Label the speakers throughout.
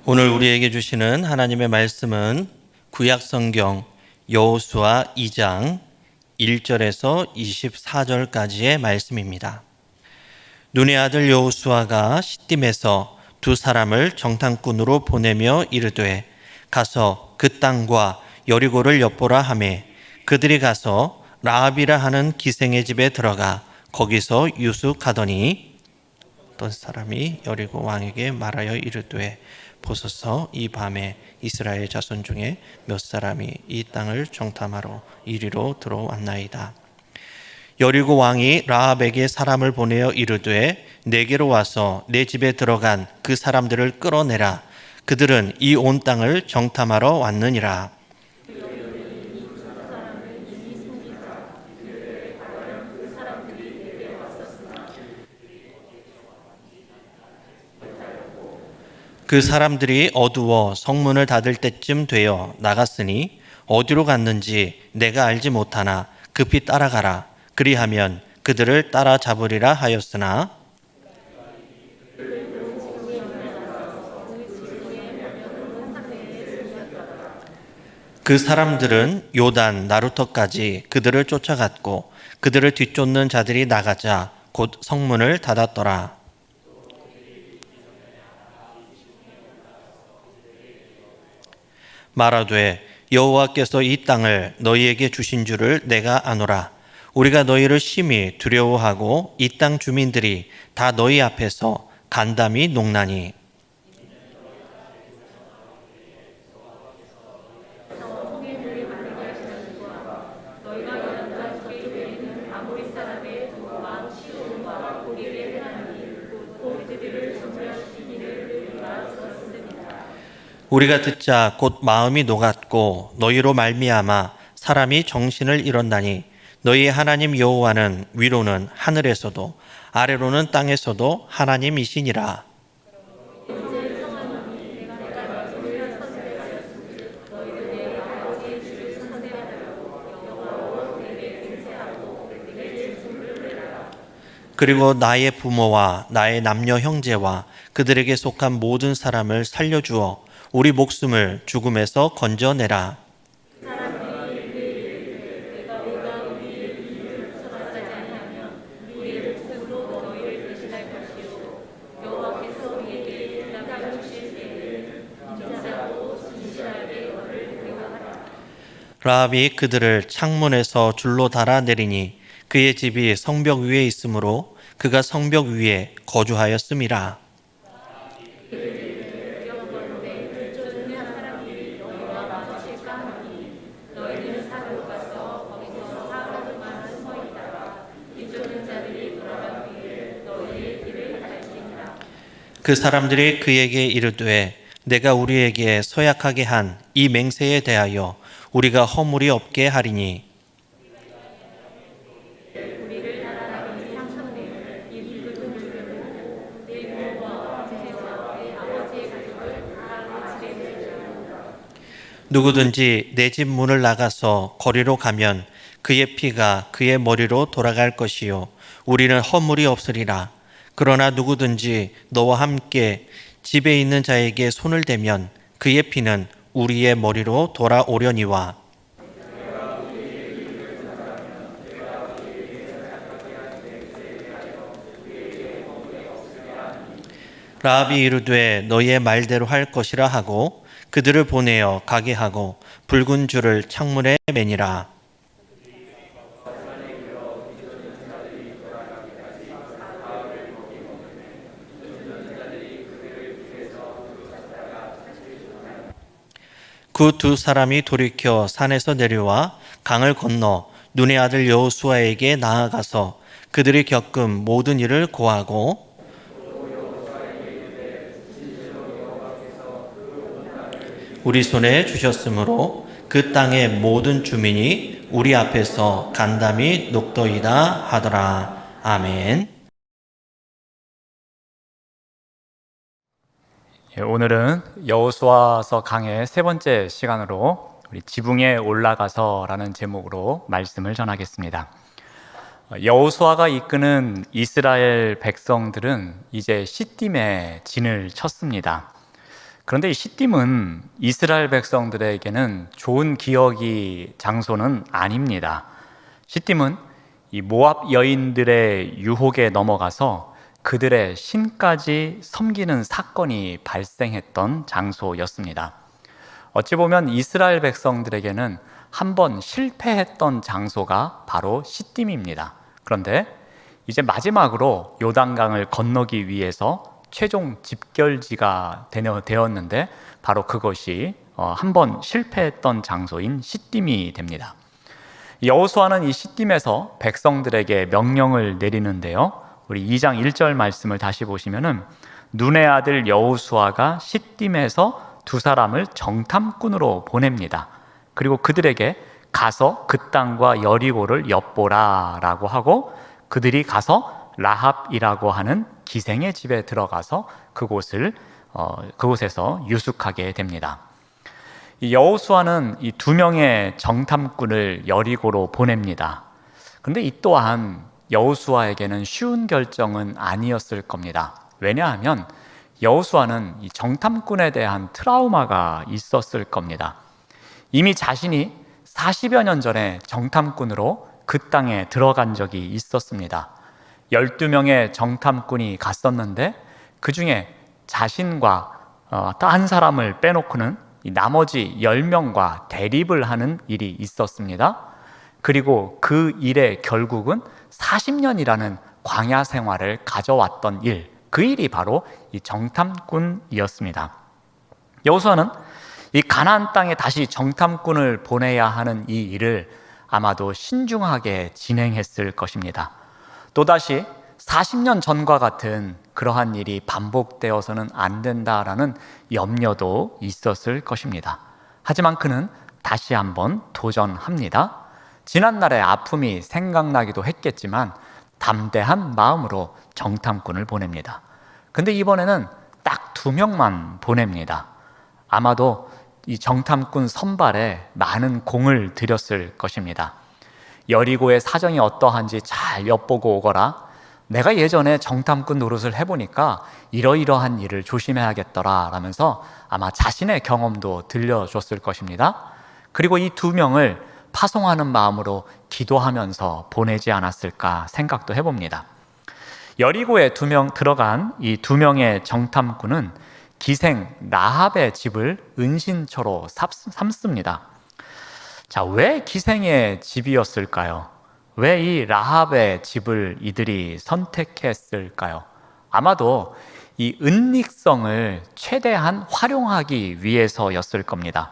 Speaker 1: 오늘 우리에게 주시는 하나님의 말씀은 구약성경 여호수아 2장 1절에서 24절까지의 말씀입니다. 눈의 아들 여호수아가 시딤에서 두 사람을 정탐꾼으로 보내며 이르되 가서 그 땅과 여리고를 엿보라 하매 그들이 가서 라합이라 하는 기생의 집에 들어가 거기서 유숙하더니 어떤 사람이 여리고 왕에게 말하여 이르되 보소서 이 밤에 이스라엘 자손 중에 몇 사람이 이 땅을 정탐하러 이리로 들어왔나이다. 여리고 왕이 라합에게 사람을 보내어 이르되 내게로 와서 내 집에 들어간 그 사람들을 끌어내라. 그들은 이 온 땅을 정탐하러 왔느니라. 그 사람들이 어두워 성문을 닫을 때쯤 되어 나갔으니 어디로 갔는지 내가 알지 못하나 급히 따라가라. 그리하면 그들을 따라잡으리라 하였으나 그 사람들은 요단 나루터까지 그들을 쫓아갔고 그들을 뒤쫓는 자들이 나가자 곧 성문을 닫았더라. 말하되 여호와께서 이 땅을 너희에게 주신 줄을 내가 아노라. 우리가 너희를 심히 두려워하고 이 땅 주민들이 다 너희 앞에서 간담이 녹나니 우리가 듣자 곧 마음이 녹았고 너희로 말미암아 사람이 정신을 잃었나니 너희의 하나님 여호와는 위로는 하늘에서도 아래로는 땅에서도 하나님이시니라. 그리고 나의 부모와 나의 남녀 형제와 그들에게 속한 모든 사람을 살려주어 우리 목숨을 죽음에서 건져내라. 라합이 그들을 창문에서 줄로 달아내리니 그의 집이 성벽 위에 있으므로 그가 성벽 위에 거주하였음이라. 그 사람들이 그에게 이르되 내가 우리에게 서약하게 한 이 맹세에 대하여 우리가 허물이 없게 하리니 누구든지 내 집 문을 나가서 거리로 가면 그의 피가 그의 머리로 돌아갈 것이요 우리는 허물이 없으리라. 그러나 누구든지 너와 함께 집에 있는 자에게 손을 대면 그의 피는 우리의 머리로 돌아오려니와. 라합이 이르되 너희의 말대로 할 것이라 하고 그들을 보내어 가게 하고 붉은 줄을 창문에 매니라. 그 두 사람이 돌이켜 산에서 내려와 강을 건너 눈의 아들 여호수아에게 나아가서 그들이 겪은 모든 일을 고하고 우리 손에 주셨으므로 그 땅의 모든 주민이 우리 앞에서 간담이 녹더이다 하더라. 아멘.
Speaker 2: 오늘은 여호수아서 강의 세 번째 시간으로 우리 지붕에 올라가서라는 제목으로 말씀을 전하겠습니다. 여호수아가 이끄는 이스라엘 백성들은 이제 시딤에 진을 쳤습니다. 그런데 이 시딤은 이스라엘 백성들에게는 좋은 기억이 장소는 아닙니다. 시딤은 이 모압 여인들의 유혹에 넘어가서 그들의 신까지 섬기는 사건이 발생했던 장소였습니다. 어찌 보면 이스라엘 백성들에게는 한번 실패했던 장소가 바로 시딤입니다. 그런데 이제 마지막으로 요단강을 건너기 위해서 최종 집결지가 되었는데 바로 그것이 한번 실패했던 장소인 시딤이 됩니다. 여호수아는 이 시딤에서 백성들에게 명령을 내리는데요. 우리 2장 1절 말씀을 다시 보시면은 눈의 아들 여호수아가 시딤에서 두 사람을 정탐꾼으로 보냅니다. 그리고 그들에게 가서 그 땅과 여리고를 엿보라라고 하고 그들이 가서 라합이라고 하는 기생의 집에 들어가서 그곳에서 유숙하게 됩니다. 이 여호수아는 이 두 명의 정탐꾼을 여리고로 보냅니다. 그런데 이 또한 여호수아에게는 쉬운 결정은 아니었을 겁니다. 왜냐하면 여호수아는 이 정탐꾼에 대한 트라우마가 있었을 겁니다. 이미 자신이 40여 년 전에 정탐꾼으로 그 땅에 들어간 적이 있었습니다. 12명의 정탐꾼이 갔었는데 그 중에 자신과 한 사람을 빼놓고는 나머지 10명과 대립을 하는 일이 있었습니다. 그리고 그 일의 결국은 40년이라는 광야 생활을 가져왔던 일, 그 일이 바로 이 정탐꾼이었습니다. 여호수아는 이 가나안 땅에 다시 정탐꾼을 보내야 하는 이 일을 아마도 신중하게 진행했을 것입니다. 또다시 40년 전과 같은 그러한 일이 반복되어서는 안 된다라는 염려도 있었을 것입니다. 하지만 그는 다시 한번 도전합니다. 지난날의 아픔이 생각나기도 했겠지만 담대한 마음으로 정탐꾼을 보냅니다. 근데 이번에는 딱 2명만 보냅니다. 아마도 이 정탐꾼 선발에 많은 공을 들였을 것입니다. 여리고의 사정이 어떠한지 잘 엿보고 오거라. 내가 예전에 정탐꾼 노릇을 해보니까 이러이러한 일을 조심해야겠더라 라면서 아마 자신의 경험도 들려줬을 것입니다. 그리고 이 2명을 파송하는 마음으로 기도하면서 보내지 않았을까 생각도 해봅니다. 여리고에 들어간 이 2명의 정탐꾼은 기생 라합의 집을 은신처로 삼습니다. 자, 왜 기생의 집이었을까요? 왜 이 라합의 집을 이들이 선택했을까요? 아마도 이 은닉성을 최대한 활용하기 위해서였을 겁니다.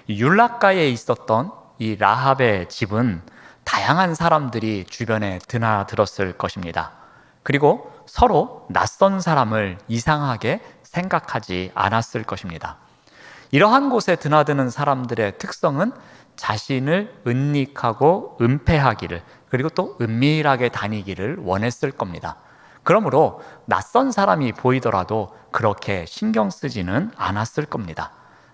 Speaker 2: 율락가에 있었던 이 라합의 집은 다양한 사람들이 주변에 드나들었을 것입니다. 그리고 서로 낯선 사람을 이상하게 생각하지 않았을 것입니다. 이러한 곳에 드나드는 사람들의 특성은 자신을 은닉하고 은폐하기를, 그리고 또 은밀하게 다니기를 원했을 겁니다. 그러므로 낯선 사람이 보이더라도 그렇게 신경 쓰지는 않았을 겁니다.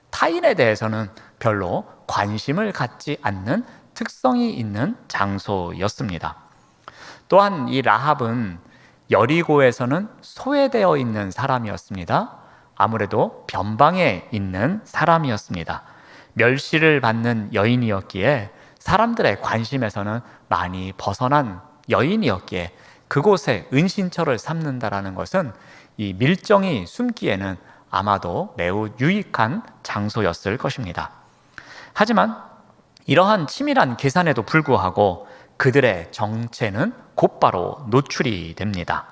Speaker 2: 타인에 대해서는 별로 관심을 갖지 않는 특성이 있는 장소였습니다. 또한 이 라합은 여리고에서는 소외되어 있는 사람이었습니다. 아무래도 변방에 있는 사람이었습니다. 멸시를 받는 여인이었기에 사람들의 관심에서는 많이 벗어난 여인이었기에 그곳에 은신처를 삼는다라는 것은 이 밀정이 숨기에는 아마도 매우 유익한 장소였을 것입니다. 하지만 이러한 치밀한 계산에도 불구하고 그들의 정체는 곧바로 노출이 됩니다.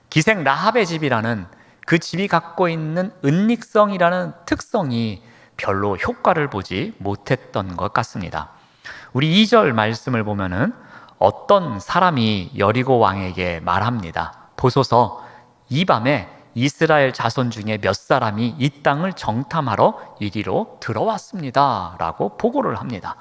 Speaker 2: 기생 라합의 집이라는 그 집이 갖고 있는 은닉성이라는 특성이 별로 효과를 보지 못했던 것 같습니다. 우리 2절 말씀을 보면은 어떤 사람이 여리고 왕에게 말합니다. 보소서, 이 밤에 이스라엘 자손 중에 몇 사람이 이 땅을 정탐하러 이리로 들어왔습니다 라고 보고를 합니다.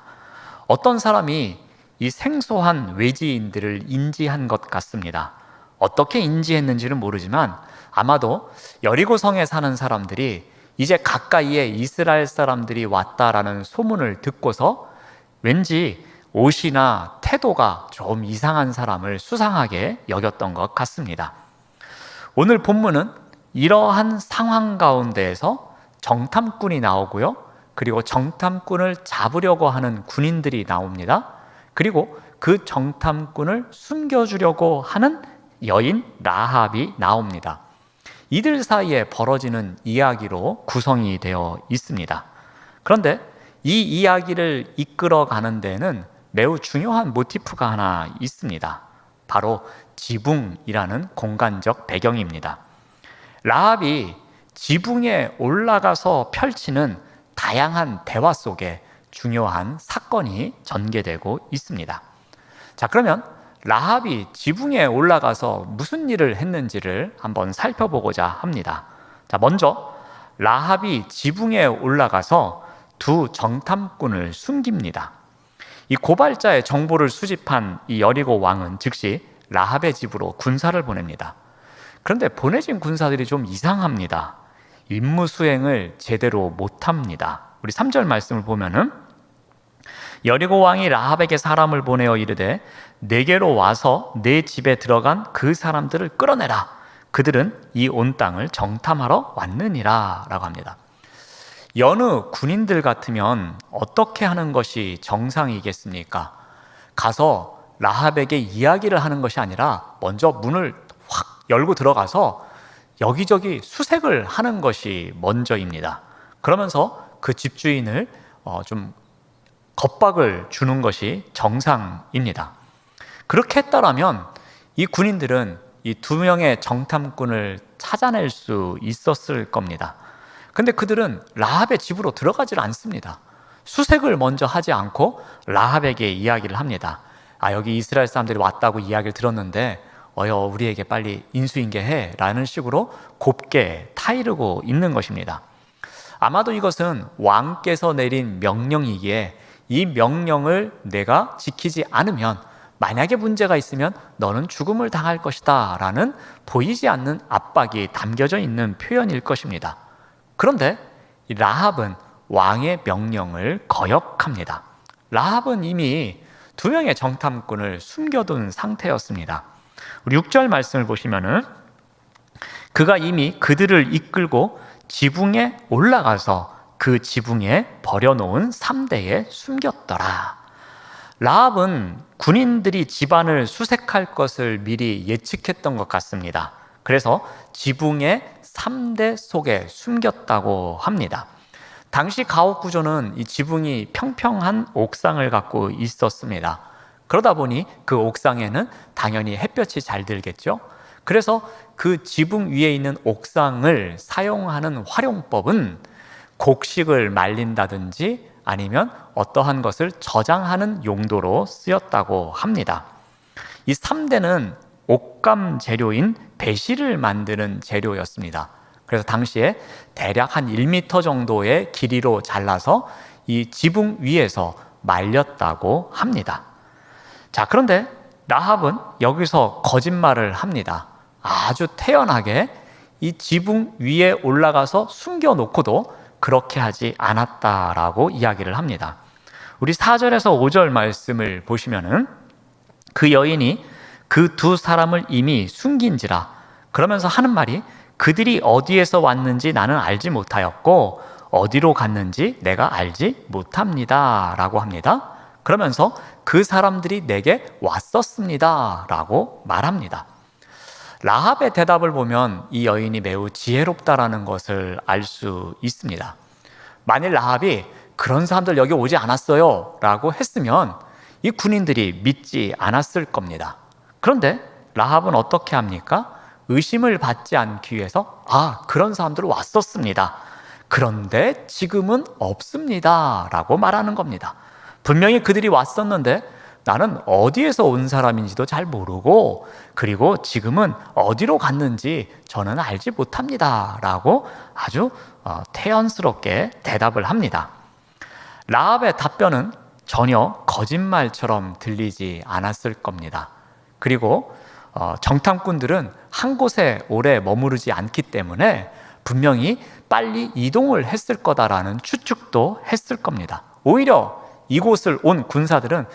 Speaker 2: 어떤 사람이 이 생소한 외지인들을 인지한 것 같습니다. 어떻게 인지했는지는 모르지만 아마도 여리고성에 사는 사람들이 이제 가까이에 이스라엘 사람들이 왔다라는 소문을 듣고서 왠지 옷이나 태도가 좀 이상한 사람을 수상하게 여겼던 것 같습니다. 오늘 본문은 이러한 상황 가운데에서 정탐꾼이 나오고요. 그리고 정탐꾼을 잡으려고 하는 군인들이 나옵니다. 그리고 그 정탐꾼을 숨겨주려고 하는 여인 라합이 나옵니다. 이들 사이에 벌어지는 이야기로 구성이 되어 있습니다. 그런데 이 이야기를 이끌어가는 데는 매우 중요한 모티프가 하나 있습니다. 바로 지붕이라는 공간적 배경입니다. 라합이 지붕에 올라가서 펼치는 다양한 대화 속에 중요한 사건이 전개되고 있습니다. 자, 그러면 라합이 지붕에 올라가서 무슨 일을 했는지를 한번 살펴보고자 합니다. 자, 먼저 라합이 지붕에 올라가서 두 정탐꾼을 숨깁니다. 이 고발자의 정보를 수집한 이 여리고 왕은 즉시 라합의 집으로 군사를 보냅니다. 그런데 보내진 군사들이 좀 이상합니다. 임무 수행을 제대로 못합니다. 우리 3절 말씀을 보면은 여리고 왕이 라합에게 사람을 보내어 이르되 내게로 와서 내 집에 들어간 그 사람들을 끌어내라. 그들은 이 온 땅을 정탐하러 왔느니라 라고 합니다. 여느 군인들 같으면 어떻게 하는 것이 정상이겠습니까? 가서 라합에게 이야기를 하는 것이 아니라 먼저 문을 확 열고 들어가서 여기저기 수색을 하는 것이 먼저입니다. 그러면서 그 집주인을 좀 겁박을 주는 것이 정상입니다. 그렇게 했더라면 이 군인들은 이 두 명의 정탐꾼을 찾아낼 수 있었을 겁니다. 근데 그들은 라합의 집으로 들어가질 않습니다. 수색을 먼저 하지 않고 라합에게 이야기를 합니다. 여기 이스라엘 사람들이 왔다고 이야기를 들었는데 우리에게 빨리 인수인계해 라는 식으로 곱게 타이르고 있는 것입니다. 아마도 이것은 왕께서 내린 명령이기에 이 명령을 내가 지키지 않으면 만약에 문제가 있으면 너는 죽음을 당할 것이다 라는 보이지 않는 압박이 담겨져 있는 표현일 것입니다. 그런데 이 라합은 왕의 명령을 거역합니다. 라합은 이미 두 명의 정탐꾼을 숨겨둔 상태였습니다. 우리 6절 말씀을 보시면은 그가 이미 그들을 이끌고 지붕에 올라가서 그 지붕에 버려놓은 3대에 숨겼더라. 라합은 군인들이 집안을 수색할 것을 미리 예측했던 것 같습니다. 그래서 지붕의 3대 속에 숨겼다고 합니다. 당시 가옥 구조는 이 지붕이 평평한 옥상을 갖고 있었습니다. 그러다 보니 그 옥상에는 당연히 햇볕이 잘 들겠죠. 그래서 그 지붕 위에 있는 옥상을 사용하는 활용법은 곡식을 말린다든지 아니면 어떠한 것을 저장하는 용도로 쓰였다고 합니다. 이 3대는 옥감 재료인 배실을 만드는 재료였습니다. 그래서 당시에 대략 한 1m 정도의 길이로 잘라서 이 지붕 위에서 말렸다고 합니다. 자, 그런데 라합은 여기서 거짓말을 합니다. 아주 태연하게 이 지붕 위에 올라가서 숨겨놓고도 그렇게 하지 않았다라고 이야기를 합니다. 우리 4절에서 5절 말씀을 보시면은 그 여인이 그 두 사람을 이미 숨긴지라 그러면서 하는 말이 그들이 어디에서 왔는지 나는 알지 못하였고 어디로 갔는지 내가 알지 못합니다 라고 합니다. 그러면서 그 사람들이 내게 왔었습니다 라고 말합니다. 라합의 대답을 보면 이 여인이 매우 지혜롭다라는 것을 알 수 있습니다. 만일 라합이 그런 사람들 여기 오지 않았어요 라고 했으면 이 군인들이 믿지 않았을 겁니다. 그런데 라합은 어떻게 합니까? 의심을 받지 않기 위해서 그런 사람들 왔었습니다. 그런데 지금은 없습니다 라고 말하는 겁니다. 분명히 그들이 왔었는데 나는 어디에서 온 사람인지도 잘 모르고 그리고 지금은 어디로 갔는지 저는 알지 못합니다 라고 아주 태연스럽게 대답을 합니다. 라합의 답변은 전혀 거짓말처럼 들리지 않았을 겁니다. 그리고 정탐꾼들은 한 곳에 오래 머무르지 않기 때문에 분명히 빨리 이동을 했을 거다라는 추측도 했을 겁니다. 오히려 이곳을 온 군사들은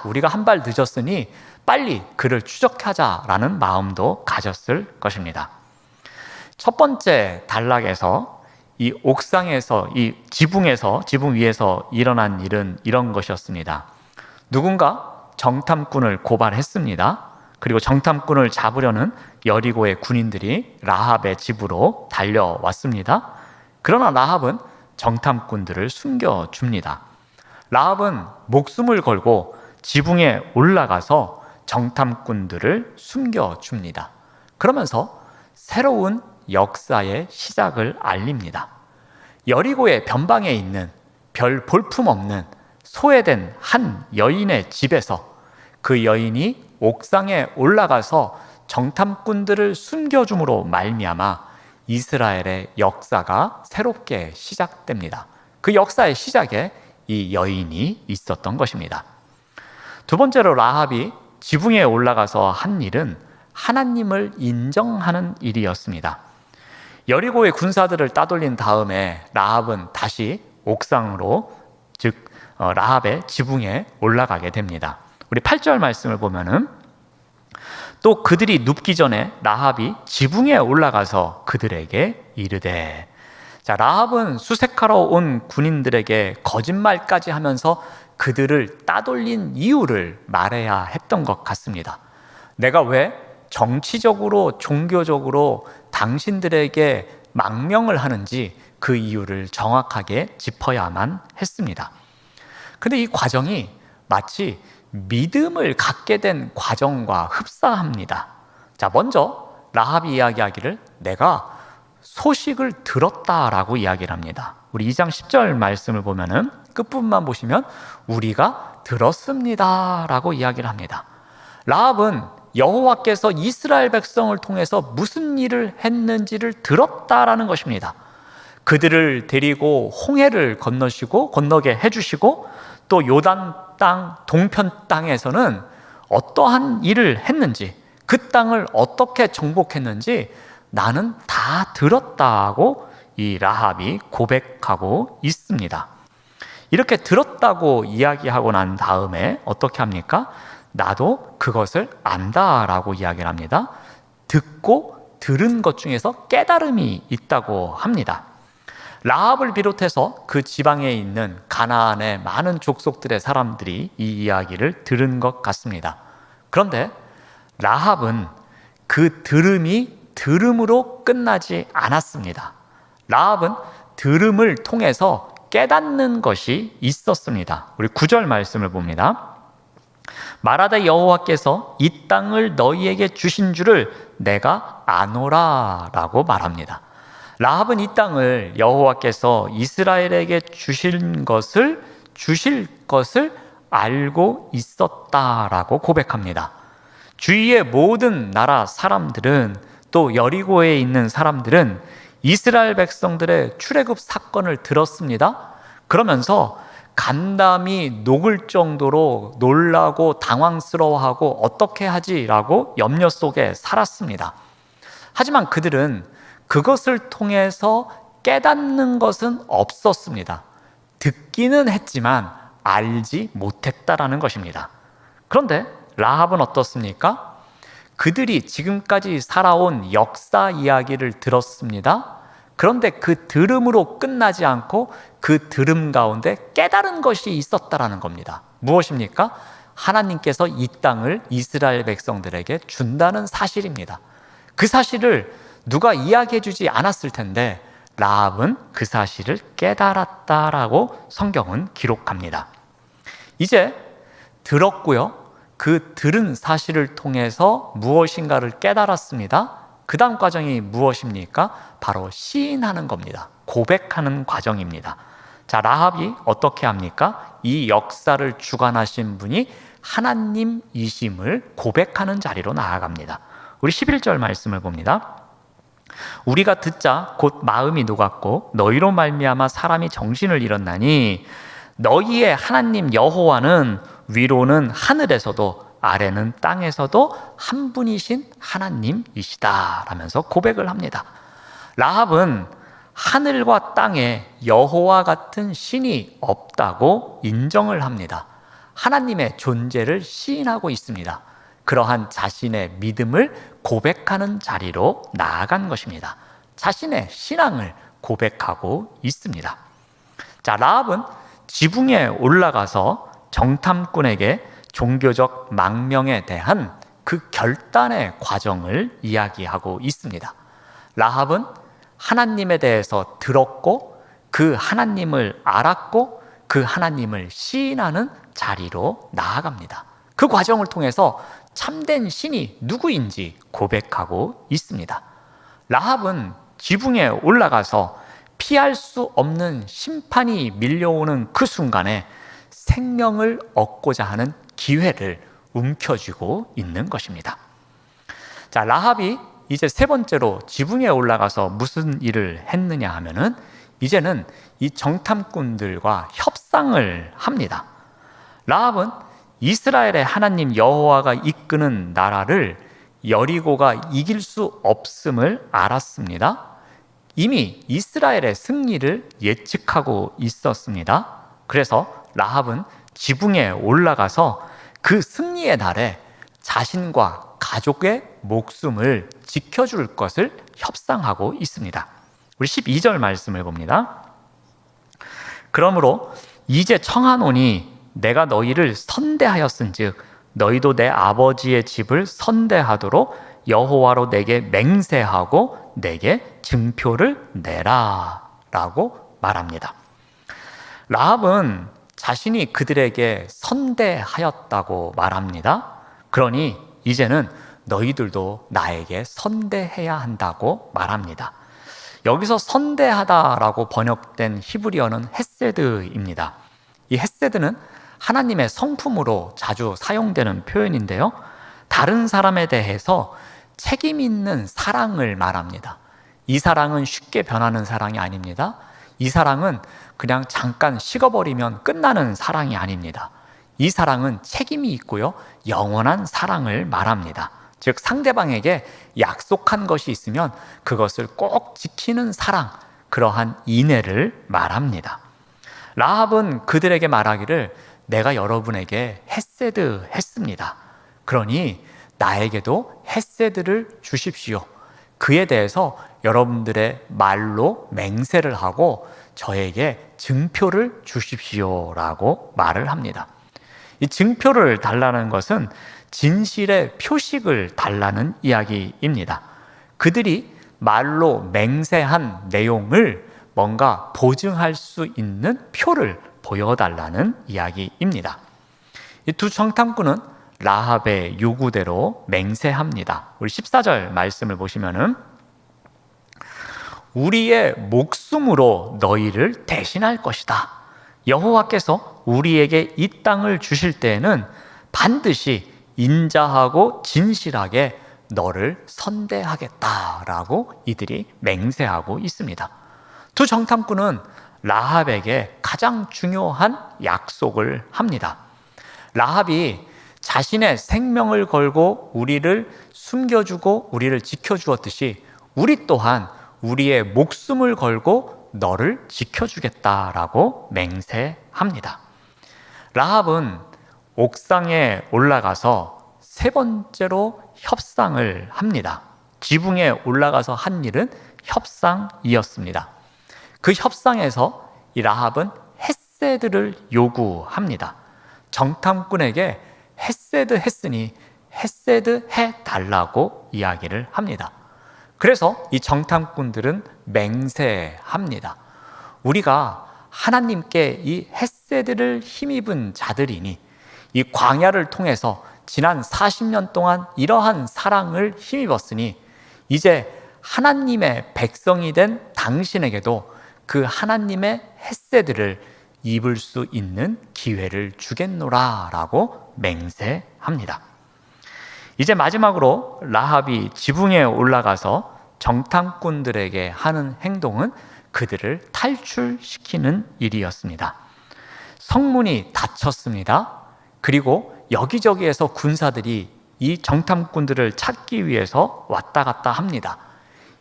Speaker 2: 우리가 한 발 늦었으니 빨리 그를 추적하자라는 마음도 가졌을 것입니다. 첫 번째 단락에서 이 옥상에서, 이 지붕 위에서 일어난 일은 이런 것이었습니다. 누군가 정탐꾼을 고발했습니다. 그리고 정탐꾼을 잡으려는 여리고의 군인들이 라합의 집으로 달려왔습니다. 그러나 라합은 정탐꾼들을 숨겨줍니다. 라합은 목숨을 걸고 지붕에 올라가서 정탐꾼들을 숨겨줍니다. 그러면서 새로운 역사의 시작을 알립니다. 여리고의 변방에 있는 별 볼품없는 소외된 한 여인의 집에서 그 여인이 옥상에 올라가서 정탐꾼들을 숨겨줌으로 말미암아 이스라엘의 역사가 새롭게 시작됩니다. 그 역사의 시작에 이 여인이 있었던 것입니다. 두 번째로 라합이 지붕에 올라가서 한 일은 하나님을 인정하는 일이었습니다. 여리고의 군사들을 따돌린 다음에 라합은 다시 옥상으로, 즉 라합의 지붕에 올라가게 됩니다. 우리 8절 말씀을 보면은 또 그들이 눕기 전에 라합이 지붕에 올라가서 그들에게 이르되. 자, 라합은 수색하러 온 군인들에게 거짓말까지 하면서 그들을 따돌린 이유를 말해야 했던 것 같습니다. 내가 왜 정치적으로, 종교적으로 당신들에게 망명을 하는지 그 이유를 정확하게 짚어야만 했습니다. 근데 이 과정이 마치 믿음을 갖게 된 과정과 흡사합니다. 자, 먼저 라합이 이야기하기를 내가 소식을 들었다라고 이야기를 합니다. 우리 2장 10절 말씀을 보면은 끝부분만 보시면 우리가 들었습니다라고 이야기를 합니다. 라합은 여호와께서 이스라엘 백성을 통해서 무슨 일을 했는지를 들었다라는 것입니다. 그들을 데리고 홍해를 건너게 해주시고 또 요단 땅 동편 땅에서는 어떠한 일을 했는지, 그 땅을 어떻게 정복했는지 나는 다 들었다고 이 라합이 고백하고 있습니다. 이렇게 들었다고 이야기하고 난 다음에 어떻게 합니까? 나도 그것을 안다라고 이야기를 합니다. 듣고 들은 것 중에서 깨달음이 있다고 합니다. 라합을 비롯해서 그 지방에 있는 가나안의 많은 족속들의 사람들이 이 이야기를 들은 것 같습니다. 그런데 라합은 그 들음이 들음으로 끝나지 않았습니다. 라합은 들음을 통해서 깨닫는 것이 있었습니다. 우리 9절 말씀을 봅니다. 말하되 여호와께서 이 땅을 너희에게 주신 줄을 내가 아노라 라고 말합니다. 라합은 이 땅을 여호와께서 이스라엘에게 주실 것을 알고 있었다라고 고백합니다. 주위의 모든 나라 사람들은, 또 여리고에 있는 사람들은 이스라엘 백성들의 출애굽 사건을 들었습니다. 그러면서 간담이 녹을 정도로 놀라고 당황스러워하고 어떻게 하지라고 염려 속에 살았습니다. 하지만 그들은 그것을 통해서 깨닫는 것은 없었습니다. 듣기는 했지만 알지 못했다라는 것입니다. 그런데 라합은 어떻습니까? 그들이 지금까지 살아온 역사 이야기를 들었습니다. 그런데 그 들음으로 끝나지 않고 그 들음 가운데 깨달은 것이 있었다라는 겁니다. 무엇입니까? 하나님께서 이 땅을 이스라엘 백성들에게 준다는 사실입니다. 그 사실을 누가 이야기해 주지 않았을 텐데 라합은 그 사실을 깨달았다라고 성경은 기록합니다. 이제 들었고요. 그 들은 사실을 통해서 무엇인가를 깨달았습니다. 그 다음 과정이 무엇입니까? 바로 시인하는 겁니다. 고백하는 과정입니다. 자, 라합이 어떻게 합니까? 이 역사를 주관하신 분이 하나님이심을 고백하는 자리로 나아갑니다. 우리 11절 말씀을 봅니다. 우리가 듣자 곧 마음이 녹았고 너희로 말미암아 사람이 정신을 잃었나니 너희의 하나님 여호와는 위로는 하늘에서도 아래는 땅에서도 한 분이신 하나님이시다 라면서 고백을 합니다. 라합은 하늘과 땅에 여호와 같은 신이 없다고 인정을 합니다. 하나님의 존재를 시인하고 있습니다. 그러한 자신의 믿음을 고백하는 자리로 나아간 것입니다. 자신의 신앙을 고백하고 있습니다. 자, 라합은 지붕에 올라가서 정탐꾼에게 종교적 망명에 대한 그 결단의 과정을 이야기하고 있습니다. 라합은 하나님에 대해서 들었고 그 하나님을 알았고 그 하나님을 시인하는 자리로 나아갑니다. 그 과정을 통해서 참된 신이 누구인지 고백하고 있습니다. 라합은 지붕에 올라가서 피할 수 없는 심판이 밀려오는 그 순간에 생명을 얻고자 하는 기회를 움켜쥐고 있는 것입니다. 자, 라합이 이제 세 번째로 지붕에 올라가서 무슨 일을 했느냐 하면은 이제는 이 정탐꾼들과 협상을 합니다. 라합은 이스라엘의 하나님 여호와가 이끄는 나라를 여리고가 이길 수 없음을 알았습니다. 이미 이스라엘의 승리를 예측하고 있었습니다. 그래서 라합은 지붕에 올라가서 그 승리의 날에 자신과 가족의 목숨을 지켜줄 것을 협상하고 있습니다. 우리 12절 말씀을 봅니다. 그러므로 이제 청하노니 내가 너희를 선대하였은즉 너희도 내 아버지의 집을 선대하도록 여호와로 내게 맹세하고 내게 증표를 내라 라고 말합니다. 라합은 자신이 그들에게 선대하였다고 말합니다. 그러니 이제는 너희들도 나에게 선대해야 한다고 말합니다. 여기서 선대하다라고 번역된 히브리어는 헤세드입니다. 이 헤세드는 하나님의 성품으로 자주 사용되는 표현인데요. 다른 사람에 대해서 책임 있는 사랑을 말합니다. 이 사랑은 쉽게 변하는 사랑이 아닙니다. 이 사랑은 그냥 잠깐 식어버리면 끝나는 사랑이 아닙니다. 이 사랑은 책임이 있고요, 영원한 사랑을 말합니다. 즉 상대방에게 약속한 것이 있으면 그것을 꼭 지키는 사랑, 그러한 인애를 말합니다. 라합은 그들에게 말하기를 내가 여러분에게 헤세드 했습니다. 그러니 나에게도 헤세드를 주십시오. 그에 대해서 여러분들의 말로 맹세를 하고 저에게 증표를 주십시오라고 말을 합니다. 이 증표를 달라는 것은 진실의 표식을 달라는 이야기입니다. 그들이 말로 맹세한 내용을 뭔가 보증할 수 있는 표를 보여달라는 이야기입니다. 이 두 정탐꾼은 라합의 요구대로 맹세합니다. 우리 14절 말씀을 보시면은 우리의 목숨으로 너희를 대신할 것이다. 여호와께서 우리에게 이 땅을 주실 때에는 반드시 인자하고 진실하게 너를 선대하겠다라고 이들이 맹세하고 있습니다. 두 정탐꾼은 라합에게 가장 중요한 약속을 합니다. 라합이 자신의 생명을 걸고 우리를 숨겨주고 우리를 지켜주었듯이 우리 또한 우리의 목숨을 걸고 너를 지켜주겠다라고 맹세합니다. 라합은 옥상에 올라가서 세 번째로 협상을 합니다. 지붕에 올라가서 한 일은 협상이었습니다. 그 협상에서 이 라합은 헤세드를 요구합니다. 정탐꾼에게 헤세드 했으니 헤세드 해달라고 이야기를 합니다. 그래서 이 정탐꾼들은 맹세합니다. 우리가 하나님께 이 헤세드를 힘입은 자들이니 이 광야를 통해서 지난 40년 동안 이러한 사랑을 힘입었으니 이제 하나님의 백성이 된 당신에게도 그 하나님의 헤세드를 입을 수 있는 기회를 주겠노라 라고 맹세합니다. 이제 마지막으로 라합이 지붕에 올라가서 정탐꾼들에게 하는 행동은 그들을 탈출시키는 일이었습니다. 성문이 닫혔습니다. 그리고 여기저기에서 군사들이 이 정탐꾼들을 찾기 위해서 왔다 갔다 합니다.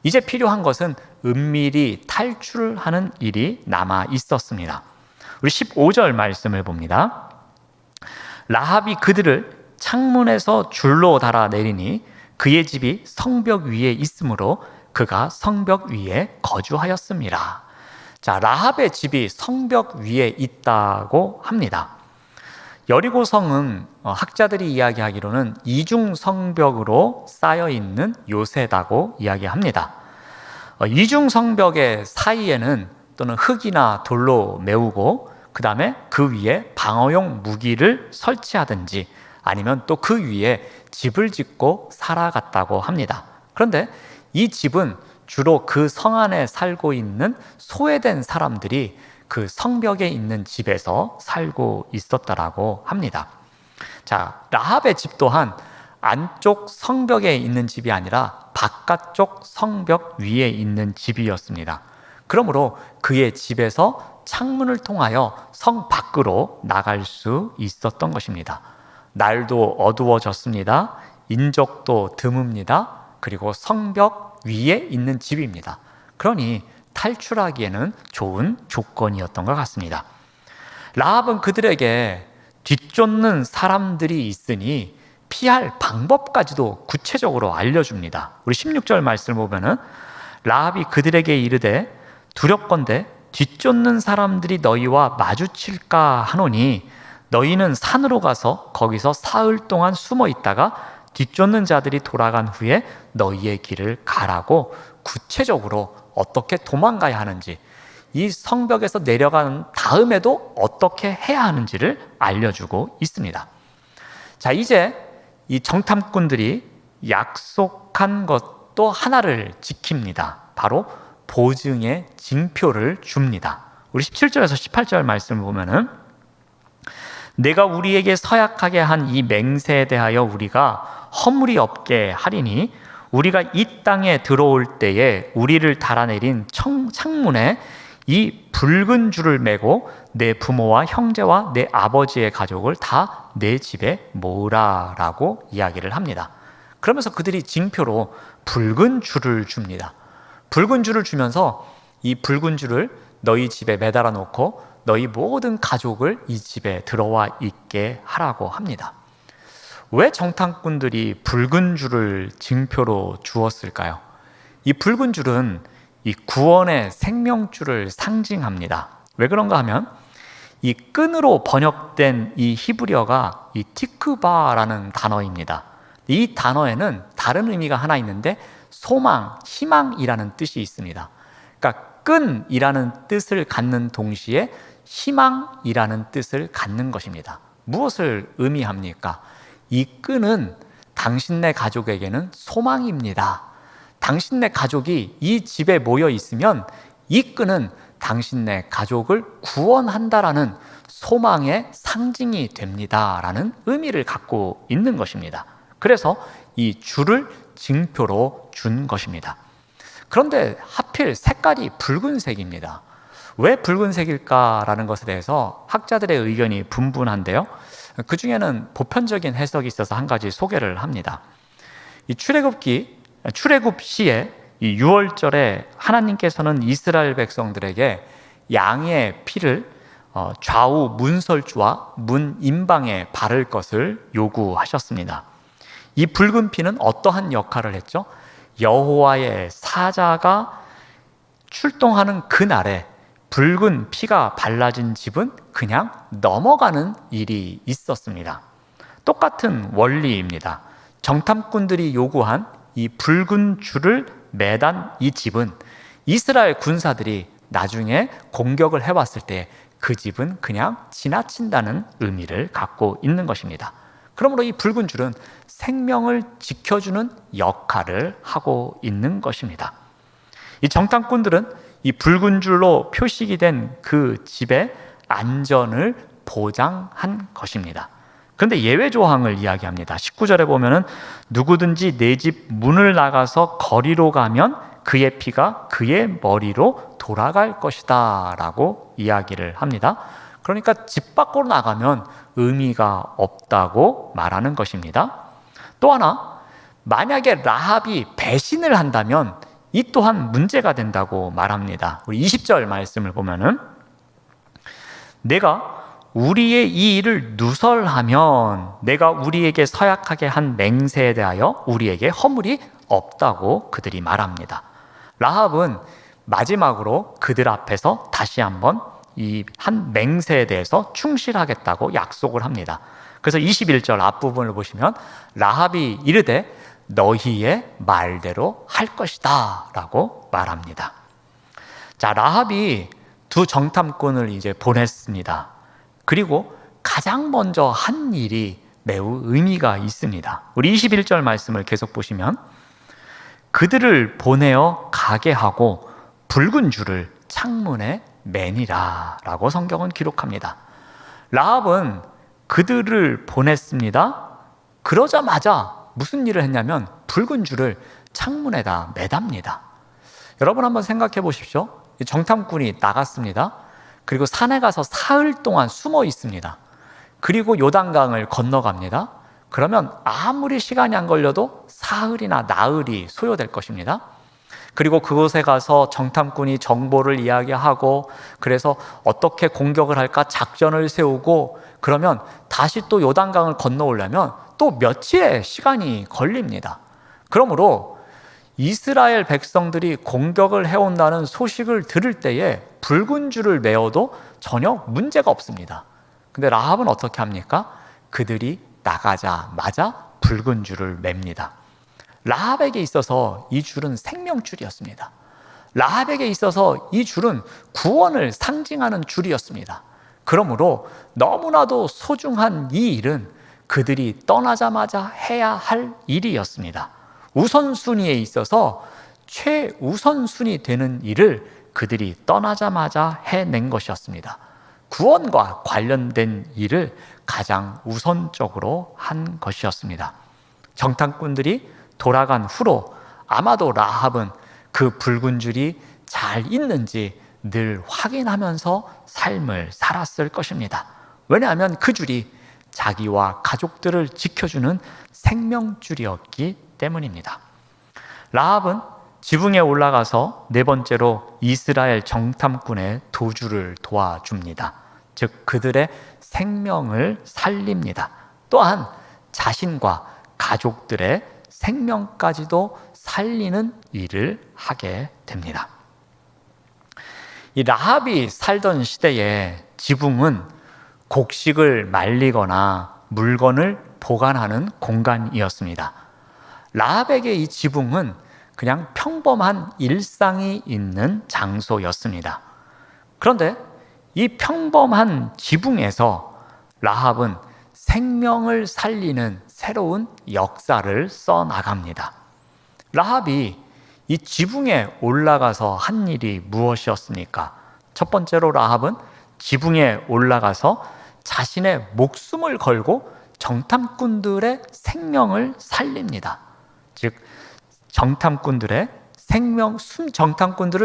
Speaker 2: 이제 필요한 것은 은밀히 탈출을 하는 일이 남아 있었습니다. 우리 15절 말씀을 봅니다. 라합이 그들을 창문에서 줄로 달아 내리니 그의 집이 성벽 위에 있으므로 그가 성벽 위에 거주하였습니다. 자, 라합의 집이 성벽 위에 있다고 합니다. 여리고 성은 학자들이 이야기하기로는 이중 성벽으로 쌓여 있는 요새다고 이야기합니다. 이중 성벽의 사이에는 또는 흙이나 돌로 메우고 그 다음에 그 위에 방어용 무기를 설치하든지 아니면 또 그 위에 집을 짓고 살아갔다고 합니다. 그런데 이 집은 주로 그 성 안에 살고 있는 소외된 사람들이 그 성벽에 있는 집에서 살고 있었다라고 합니다. 자, 라합의 집 또한 안쪽 성벽에 있는 집이 아니라 바깥쪽 성벽 위에 있는 집이었습니다. 그러므로 그의 집에서 창문을 통하여 성 밖으로 나갈 수 있었던 것입니다. 날도 어두워졌습니다. 인적도 드뭅니다. 그리고 성벽 위에 있는 집입니다. 그러니 탈출하기에는 좋은 조건이었던 것 같습니다. 라합은 그들에게 뒤쫓는 사람들이 있으니 피할 방법까지도 구체적으로 알려줍니다. 우리 16절 말씀을 보면은 라합이 그들에게 이르되 두렵건대 뒤쫓는 사람들이 너희와 마주칠까 하노니 너희는 산으로 가서 거기서 사흘 동안 숨어 있다가 뒤쫓는 자들이 돌아간 후에 너희의 길을 가라고 구체적으로 어떻게 도망가야 하는지, 이 성벽에서 내려간 다음에도 어떻게 해야 하는지를 알려주고 있습니다. 자, 이제 이 정탐꾼들이 약속한 것도 하나를 지킵니다. 바로 보증의 징표를 줍니다. 우리 17절에서 18절 말씀을 보면은 내가 우리에게 서약하게 한 이 맹세에 대하여 우리가 허물이 없게 하리니 우리가 이 땅에 들어올 때에 우리를 달아내린 창문에 이 붉은 줄을 매고 내 부모와 형제와 내 아버지의 가족을 다 내 집에 모으라라고 이야기를 합니다. 그러면서 그들이 징표로 붉은 줄을 줍니다. 붉은 줄을 주면서 이 붉은 줄을 너희 집에 매달아 놓고 너희 모든 가족을 이 집에 들어와 있게 하라고 합니다. 왜 정탐꾼들이 붉은 줄을 징표로 주었을까요? 이 붉은 줄은 이 구원의 생명줄을 상징합니다. 왜 그런가 하면 이 끈으로 번역된 이 히브리어가 이 티크바라는 단어입니다. 이 단어에는 다른 의미가 하나 있는데 소망, 희망이라는 뜻이 있습니다. 그러니까 끈이라는 뜻을 갖는 동시에 희망이라는 뜻을 갖는 것입니다. 무엇을 의미합니까? 이 끈은 당신네 가족에게는 소망입니다. 당신네 가족이 이 집에 모여 있으면 이 끈은 당신네 가족을 구원한다라는 소망의 상징이 됩니다라는 의미를 갖고 있는 것입니다. 그래서 이 줄을 징표로 준 것입니다. 그런데 하필 색깔이 붉은색입니다. 왜 붉은색일까라는 것에 대해서 학자들의 의견이 분분한데요. 그 중에는 보편적인 해석이 있어서 한 가지 소개를 합니다. 이 출애굽 시에 이 6월절에 하나님께서는 이스라엘 백성들에게 양의 피를 좌우 문설주와 문 임방에 바를 것을 요구하셨습니다. 이 붉은 피는 어떠한 역할을 했죠? 여호와의 사자가 출동하는 그날에 붉은 피가 발라진 집은 그냥 넘어가는 일이 있었습니다. 똑같은 원리입니다. 정탐꾼들이 요구한 이 붉은 줄을 매단 이 집은 이스라엘 군사들이 나중에 공격을 해왔을 때 그 집은 그냥 지나친다는 의미를 갖고 있는 것입니다. 그러므로 이 붉은 줄은 생명을 지켜주는 역할을 하고 있는 것입니다. 이 정탐꾼들은 이 붉은 줄로 표식이 된 그 집의 안전을 보장한 것입니다. 그런데 예외 조항을 이야기합니다. 19절에 보면은 누구든지 내 집 문을 나가서 거리로 가면 그의 피가 그의 머리로 돌아갈 것이다 라고 이야기를 합니다. 그러니까 집 밖으로 나가면 의미가 없다고 말하는 것입니다. 또 하나, 만약에 라합이 배신을 한다면 이 또한 문제가 된다고 말합니다. 우리 20절 말씀을 보면은 내가 우리의 이 일을 누설하면 내가 우리에게 서약하게 한 맹세에 대하여 우리에게 허물이 없다고 그들이 말합니다. 라합은 마지막으로 그들 앞에서 다시 한번 이 한 맹세에 대해서 충실하겠다고 약속을 합니다. 그래서 21절 앞부분을 보시면 라합이 이르되 너희의 말대로 할 것이다 라고 말합니다. 자, 라합이 두 정탐꾼을 이제 보냈습니다. 그리고 가장 먼저 한 일이 매우 의미가 있습니다. 우리 21절 말씀을 계속 보시면 그들을 보내어 가게 하고 붉은 줄을 창문에 매니라 라고 성경은 기록합니다. 라합은 그들을 보냈습니다. 그러자마자 무슨 일을 했냐면 붉은 줄을 창문에다 매답니다. 여러분 한번 생각해 보십시오. 정탐꾼이 나갔습니다. 그리고 산에 가서 사흘 동안 숨어 있습니다. 그리고 요단강을 건너갑니다. 그러면 아무리 시간이 안 걸려도 사흘이나 나흘이 소요될 것입니다. 그리고 그곳에 가서 정탐꾼이 정보를 이야기하고 그래서 어떻게 공격을 할까 작전을 세우고 그러면 다시 또 요단강을 건너오려면 또 며칠의 시간이 걸립니다. 그러므로 이스라엘 백성들이 공격을 해온다는 소식을 들을 때에 붉은 줄을 메어도 전혀 문제가 없습니다. 근데 라합은 어떻게 합니까? 그들이 나가자마자 붉은 줄을 맵니다. 라합에게 있어서 이 줄은 생명줄이었습니다. 라합에게 있어서 이 줄은 구원을 상징하는 줄이었습니다. 그러므로 너무나도 소중한 이 일은 그들이 떠나자마자 해야 할 일이었습니다. 우선순위에 있어서 최우선순위 되는 일을 그들이 떠나자마자 해낸 것이었습니다. 구원과 관련된 일을 가장 우선적으로 한 것이었습니다. 정탐꾼들이 돌아간 후로 아마도 라합은 그 붉은 줄이 잘 있는지 늘 확인하면서 삶을 살았을 것입니다. 왜냐하면 그 줄이 자기와 가족들을 지켜주는 생명줄이었기 때문입니다. 라합은 지붕에 올라가서 네 번째로 이스라엘 정탐꾼의 도주를 도와줍니다. 즉 그들의 생명을 살립니다. 또한 자신과 가족들의 생명까지도 살리는 일을 하게 됩니다. 이 라합이 살던 시대에 지붕은 곡식을 말리거나 물건을 보관하는 공간이었습니다. 라합에게 이 지붕은 그냥 평범한 일상이 있는 장소였습니다. 그런데 이 평범한 지붕에서 라합은 생명을 살리는 새로운 역사를 써나갑니다. 라합이 이 지붕에 올라가서 한 일이 무엇이었습니까? 첫 번째로 라합은 지붕에 올라가서 자신의 목숨을 걸고 정탐꾼들의 생명을 살립니다. 즉 정탐꾼들을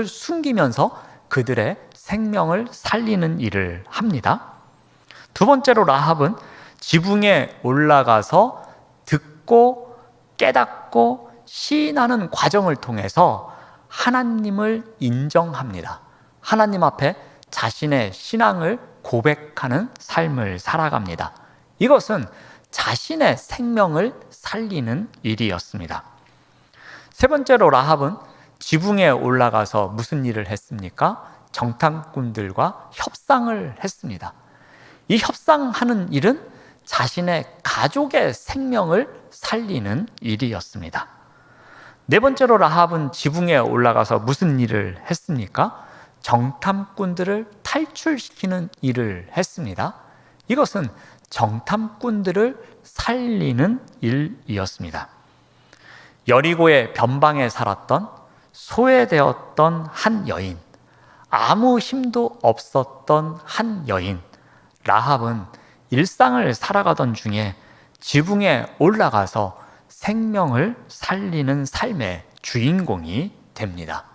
Speaker 2: 숨기면서 그들의 생명을 살리는 일을 합니다. 두 번째로 라합은 지붕에 올라가서 듣고 깨닫고 시인하는 과정을 통해서 하나님을 인정합니다. 하나님 앞에 자신의 신앙을 고백하는 삶을 살아갑니다. 이것은 자신의 생명을 살리는 일이었습니다. 세 번째로 라합은 지붕에 올라가서 무슨 일을 했습니까? 정탐꾼들과 협상을 했습니다. 이 협상하는 일은 자신의 가족의 생명을 살리는 일이었습니다. 네 번째로 라합은 지붕에 올라가서 무슨 일을 했습니까? 정탐꾼들을 탈출시키는 일을 했습니다. 이것은 정탐꾼들을 살리는 일이었습니다. 여리고의 변방에 살았던 소외되었던 한 여인, 아무 힘도 없었던 한 여인 라합은 일상을 살아가던 중에 지붕에 올라가서 생명을 살리는 삶의 주인공이 됩니다.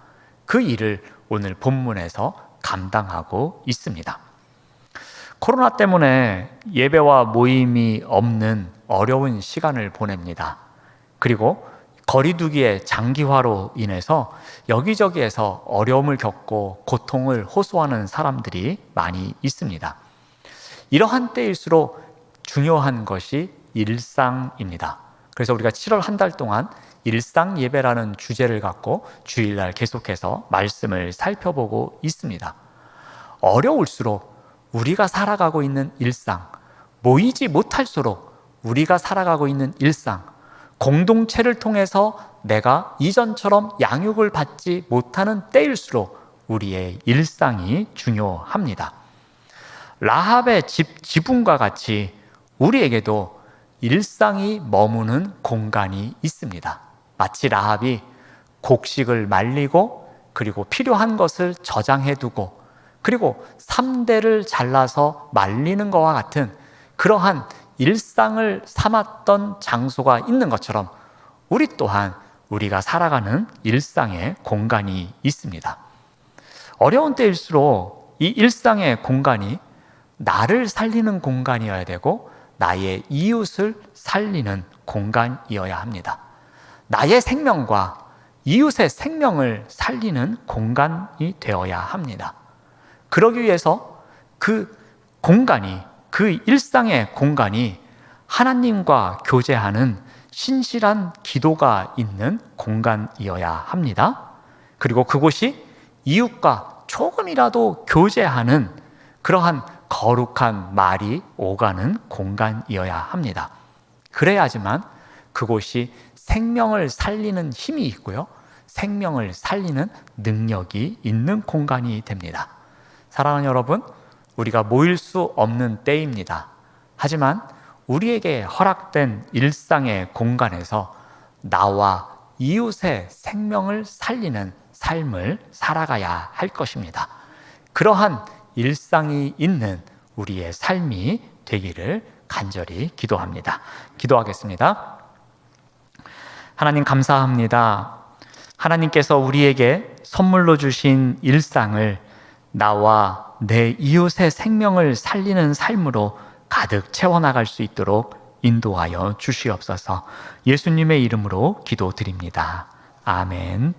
Speaker 2: 그 일을 오늘 본문에서 감당하고 있습니다. 코로나 때문에 예배와 모임이 없는 어려운 시간을 보냅니다. 그리고 거리두기의 장기화로 인해서 여기저기에서 어려움을 겪고 고통을 호소하는 사람들이 많이 있습니다. 이러한 때일수록 중요한 것이 일상입니다. 그래서 우리가 7월 한 달 동안 일상 예배라는 주제를 갖고 주일날 계속해서 말씀을 살펴보고 있습니다. 어려울수록 우리가 살아가고 있는 일상, 모이지 못할수록 우리가 살아가고 있는 일상, 공동체를 통해서 내가 이전처럼 양육을 받지 못하는 때일수록 우리의 일상이 중요합니다. 라합의 지붕과 같이 우리에게도 일상이 머무는 공간이 있습니다. 마치 라합이 곡식을 말리고 그리고 필요한 것을 저장해두고 그리고 3대를 잘라서 말리는 것과 같은 그러한 일상을 삼았던 장소가 있는 것처럼 우리 또한 우리가 살아가는 일상의 공간이 있습니다. 어려운 때일수록 이 일상의 공간이 나를 살리는 공간이어야 되고 나의 이웃을 살리는 공간이어야 합니다. 나의 생명과 이웃의 생명을 살리는 공간이 되어야 합니다. 그러기 위해서 그 공간이, 그 일상의 공간이 하나님과 교제하는 신실한 기도가 있는 공간이어야 합니다. 그리고 그곳이 이웃과 조금이라도 교제하는 그러한 거룩한 말이 오가는 공간이어야 합니다. 그래야지만 그곳이 생명을 살리는 힘이 있고요, 생명을 살리는 능력이 있는 공간이 됩니다. 사랑하는 여러분, 우리가 모일 수 없는 때입니다. 하지만 우리에게 허락된 일상의 공간에서 나와 이웃의 생명을 살리는 삶을 살아가야 할 것입니다. 그러한 일상이 있는 우리의 삶이 되기를 간절히 기도합니다. 기도하겠습니다. 하나님 감사합니다. 하나님께서 우리에게 선물로 주신 일상을 나와 내 이웃의 생명을 살리는 삶으로 가득 채워나갈 수 있도록 인도하여 주시옵소서. 예수님의 이름으로 기도드립니다. 아멘.